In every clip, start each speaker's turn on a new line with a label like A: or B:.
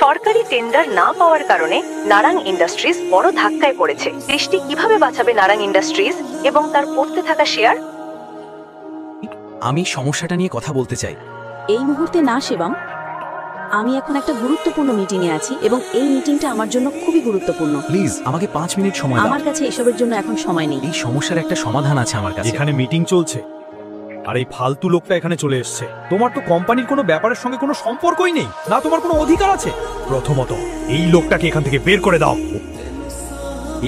A: সরকারি টেন্ডার না পাওয়ার কারণে নারাং ইন্ডাস্ট্রিজ বড় ধাক্কায় পড়েছে। দৃষ্টি কিভাবে বাঁচাবে নারাং ইন্ডাস্ট্রিজ এবং তার পড়তে থাকা শেয়ার?
B: আমি সমস্যাটা নিয়ে কথা বলতে চাই।
C: এই মুহূর্তে না শিবম, আমি এখন একটা গুরুত্বপূর্ণ মিটিংয়ে আছি এবং এই মিটিংটা আমার জন্য খুবই গুরুত্বপূর্ণ।
B: প্লিজ আমাকে 5 মিনিট সময় দাও।
C: আমার কাছে এসবের জন্য এখন সময় নেই।
B: এই সমস্যার একটা সমাধান আছে আমার কাছে।
D: এখানে মিটিং চলছে আর এই ফালতু লোকটা এখানে চলে এসেছে। তোমার তো কোম্পানির কোনো ব্যাপারের সঙ্গে কোনো সম্পর্কই নেই, না তোমার কোনো অধিকার আছে। প্রথমত এই লোকটাকে এখান থেকে বের করে দাও।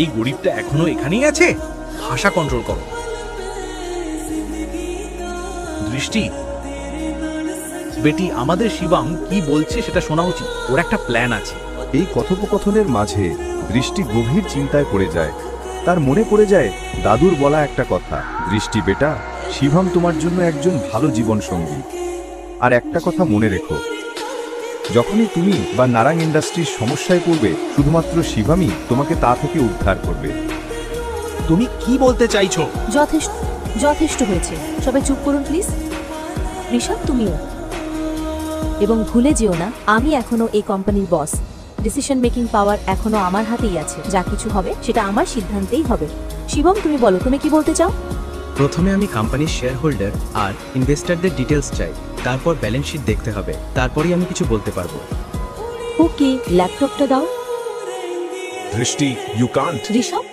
B: এই গরিবটা এখনো এখানেই আছে। ভাষা কন্ট্রোল করো। দৃষ্টি বেটি, আমাদের শিবম কি বলছে সেটা শোনা উচিত। ওর একটা প্ল্যান আছে।
E: এই কথোপকথনের মাঝে দৃষ্টি গভীর চিন্তায় পড়ে যায়। তার মনে পড়ে যায় দাদুর বলা একটা কথা, দৃষ্টি বেটা, শিবম তোমার জন্য একজন ভালো জীবন সঙ্গী। আর একটা কথা মনে রেখো, যখনই তুমি বা নারাং ইন্ডাস্ট্রির সমস্যায় পড়বে, শুধুমাত্র শিবমই তোমাকে তা থেকে উদ্ধার করবে।
B: তুমি কি বলতে চাইছো?
C: যথেষ্ট যথেষ্ট হয়েছে, সবাই চুপ করুন প্লিজ। ঋষভ, তুমিও। এবং ভুলে যেও না, আমি এখনো এই কোম্পানির বস। ডিসিশন মেকিং পাওয়ার এখনো আমার হাতেই আছে। যা কিছু হবে সেটা আমার সিদ্ধান্তেই হবে। শিবম, তুমি বলো, তুমি কি বলতে চাও?
F: প্রথমে আমি কোম্পানির শেয়ার হোল্ডার আর ইনভেস্টরদের ডিটেলস চাই। তারপর ব্যালেন্স শিট দেখতে হবে, তারপরই আমি কিছু বলতে পারবো।
C: ওকে, ল্যাপটপটা দাও।
D: দৃষ্টি, ইউ কান্ট।
C: ঋষভ,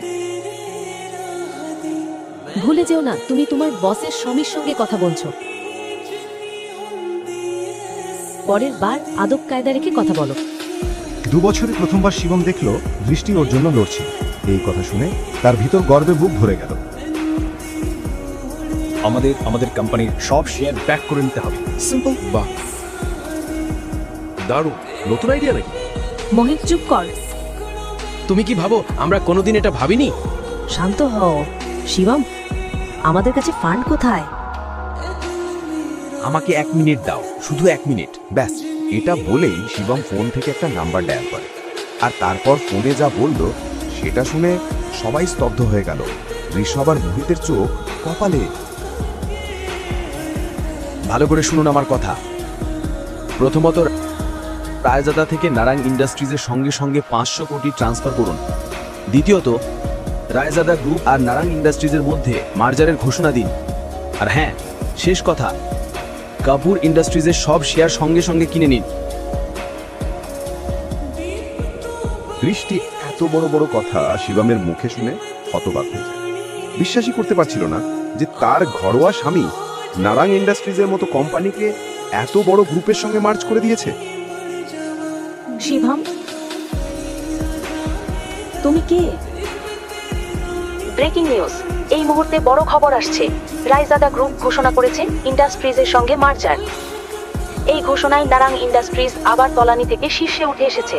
C: ভুলে যেও না, তুমি তোমার বসের স্বামীর সঙ্গে কথা বলছো। পরের বার আদব কায়দা রেখে কথা বলো।
E: 2 বছরে প্রথমবার শিবম দেখলো দৃষ্টি ওর জন্য লড়ছে। এই কথা শুনে তার ভিতর গর্বে বুক ভরে গেল।
D: আমাদের কোম্পানির সব শেয়ার ব্যাক করে নিতে হবে। সিম্পল। বাহ, দারুণ। নতুন আইডিয়া নাকি?
C: মোহিত, চুপ কর।
B: তুমি কি ভাবো আমরা কোনোদিন এটা ভাবিনি?
C: শান্ত হও। শিবম, আমাদের কাছে ফান্ড কোথায়?
B: আমাকে 1 মিনিট দাও, শুধু 1 মিনিট।
E: ব্যাস, এটা বলেই শিবম ফোন থেকে একটা নাম্বার ডায়াল করে। আর তারপর ফোনে যা বলল সেটা শুনে সবাই স্তব্ধ হয়ে গেল। ঋষভ আর মোহিতের চোখ কপালে।
B: ভালো করে শুনুন আমার কথা। প্রথমত, রায়জাদা থেকে নারাং ইন্ডাস্ট্রিজের সঙ্গে সঙ্গে 500 কোটি ট্রান্সফার করুন। দ্বিতীয়ত, রায়জাদা গ্রুপ আর নারাং ইন্ডাস্ট্রিজের মধ্যে মার্জারের ঘোষণা দিন। আর হ্যাঁ, শেষ কথা, কাপুর ইন্ডাস্ট্রিজের সব শেয়ার সঙ্গে সঙ্গে কিনে নিন।
E: দৃষ্টি এত বড় বড় কথা শিবমের মুখে শুনে হতবাক হয়ে যায়। বিশ্বাসই করতে পারছিল না যে তার ঘরোয়া স্বামী নারাং ইন্ডাস্ট্রিজের মতো কোম্পানিকে এত বড় গ্রুপের সঙ্গে মার্জ করে দিয়েছে।
C: শিবম, তুমি কে?
A: ব্রেকিং নিউজ, এই মুহূর্তে বড় খবর আসছে। রায়জাদা গ্রুপ ঘোষণা করেছে ইন্ডাস্ট্রিজের সঙ্গে মার্জার। এই ঘোষণায় নারাং ইন্ডাস্ট্রিজ আবার তলানি থেকে শীর্ষে উঠে এসেছে।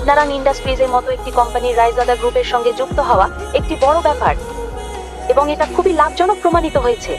A: নারাং ইন্ডাস্ট্রিজের মতো একটি কোম্পানির রায়জাদা গ্রুপের সঙ্গে যুক্ত হওয়া একটি বড় ব্যাপার এবং এটা খুবই লাভজনক প্রমাণিত হয়েছে।